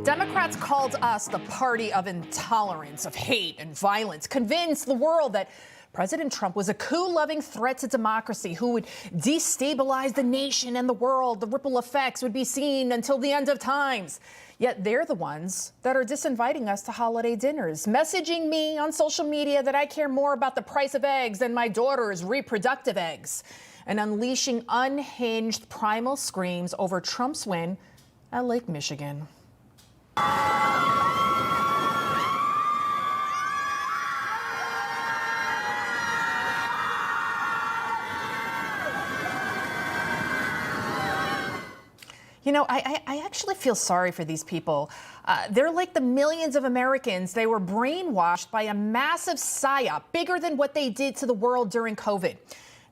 Democrats called us the party of intolerance, of hate and violence, convinced the world that President Trump was a coup-loving threat to democracy who would destabilize the nation and the world. The ripple effects would be seen until the end of times. Yet they're the ones that are disinviting us to holiday dinners, messaging me on social media that I care more about the price of eggs than my daughter's reproductive eggs, and unleashing unhinged primal screams over Trump's win at Lake Michigan. You know, I actually feel sorry for these people. They're like the millions of Americans. They were brainwashed by a massive psyop, bigger than what they did to the world during COVID.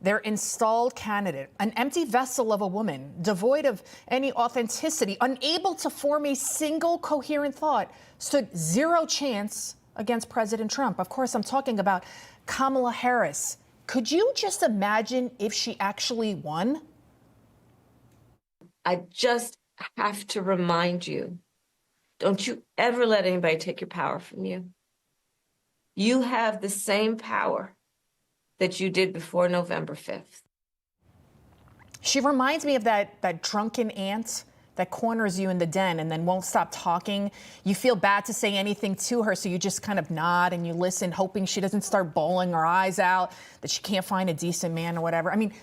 Their installed candidate, an empty vessel of a woman, devoid of any authenticity, unable to form a single coherent thought, stood zero chance against President Trump. Of course, I'm talking about Kamala Harris. Could you just imagine if she actually won? I just have to remind you, don't you ever let anybody take your power from you. You have the same power that you did before November 5th. She reminds me of that drunken aunt that corners you in the den and then won't stop talking. You feel bad to say anything to her, so you just kind of nod and you listen, hoping she doesn't start bawling her eyes out, that she can't find a decent man or whatever. I mean,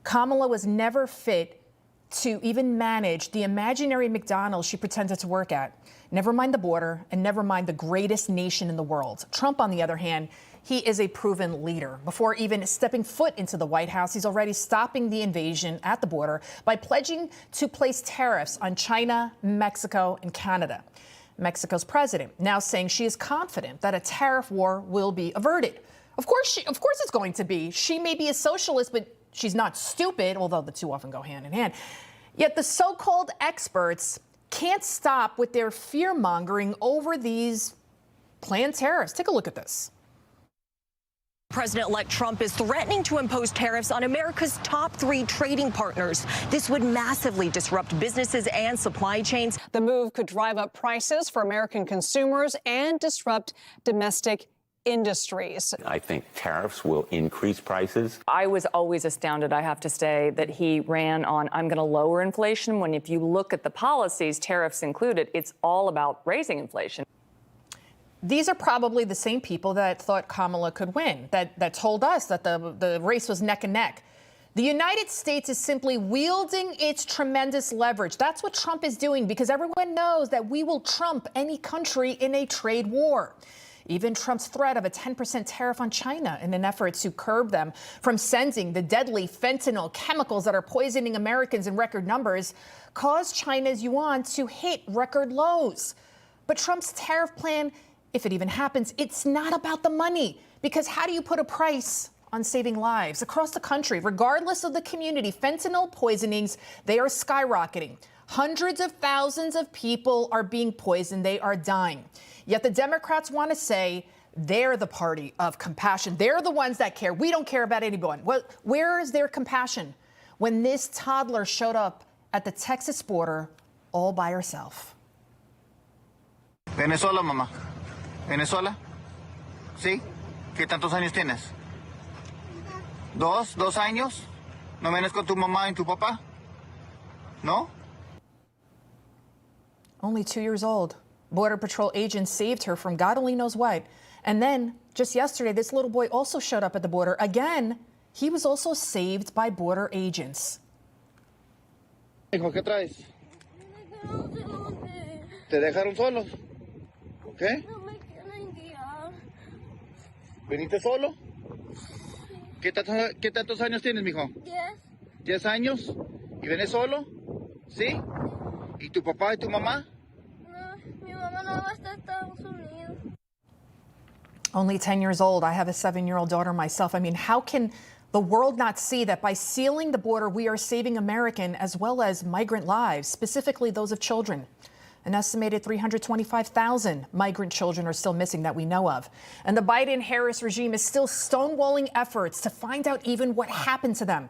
Kamala was never fit to even manage the imaginary McDonald's she pretended to work at. Never mind the border, and never mind the greatest nation in the world. Trump, on the other hand, he is a proven leader. Before even stepping foot into the White House, he's already stopping the invasion at the border by pledging to place tariffs on China, Mexico, and Canada. Mexico's president now saying she is confident that a tariff war will be averted. Of course it's going to be. She may be a socialist, but she's not stupid, although the two often go hand in hand. Yet the so-called experts can't stop with their fear-mongering over these planned tariffs. Take a look at this. President-elect Trump is threatening to impose tariffs on America's top 3 trading partners. This would massively disrupt businesses and supply chains. The move could drive up prices for American consumers and disrupt domestic industries. I think tariffs will increase prices. I was always astounded, I have to say, that he ran on, I'm going to lower inflation, when if you look at the policies, tariffs included, it's all about raising inflation. These are probably the same people that thought Kamala could win, that told us that the race was neck and neck. The United States is simply wielding its tremendous leverage. That's what Trump is doing, because everyone knows that we will trump any country in a trade war. Even Trump's threat of a 10% tariff on China in an effort to curb them from sending the deadly fentanyl chemicals that are poisoning Americans in record numbers caused China's yuan to hit record lows. But Trump's tariff plan, if it even happens, it's not about the money, because how do you put a price on saving lives? Across the country, regardless of the community, fentanyl poisonings, they are skyrocketing. Hundreds of thousands of people are being poisoned. They are dying. Yet the Democrats want to say they're the party of compassion. They're the ones that care. We don't care about anyone. Well, where is their compassion when this toddler showed up at the Texas border all by herself? Venezuela, mamá. Venezuela. ¿Sí? ¿Qué tantos años tienes? ¿Dos años? ¿No vienes con tu mamá y tu papá? ¿No? Only 2 years old. Border Patrol agents saved her from God only knows what. And then, just yesterday, this little boy also showed up at the border. Again, he was also saved by border agents. Hijo, ¿qué traes? ¿Te dejaron solos? ¿Qué? No me quieren guiar. ¿Viniste solo? ¿Qué tantos años tienes, mijo? 10. ¿10 años? ¿Y vienes solo? ¿Sí? ¿Y tu papá y tu mamá? No, mi mamá no va a estar en Estados Unidos. Only 10 years old. I have a 7-year-old daughter myself. I mean, how can the world not see that by sealing the border, we are saving American as well as migrant lives, specifically those of children? An estimated 325,000 migrant children are still missing that we know of. And the Biden-Harris regime is still stonewalling efforts to find out even what happened to them.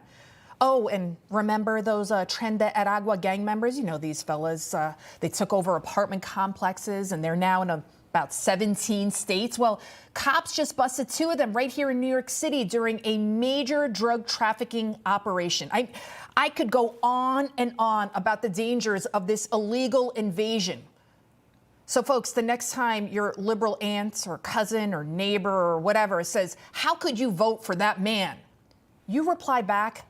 Oh, and remember those Tren de Aragua gang members? You know these fellas. They took over apartment complexes, and they're now in about 17 states. Well, cops just busted 2 of them right here in New York City during a major drug trafficking operation. I could go on and on about the dangers of this illegal invasion. So, folks, the next time your liberal aunt or cousin or neighbor or whatever says, "How could you vote for that man?" you reply back,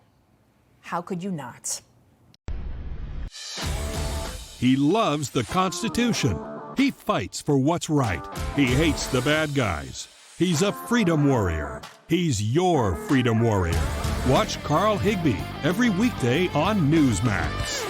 "How could you not?" He loves the Constitution. He fights for what's right. He hates the bad guys. He's a freedom warrior. He's your freedom warrior. Watch Carl Higbie every weekday on Newsmax.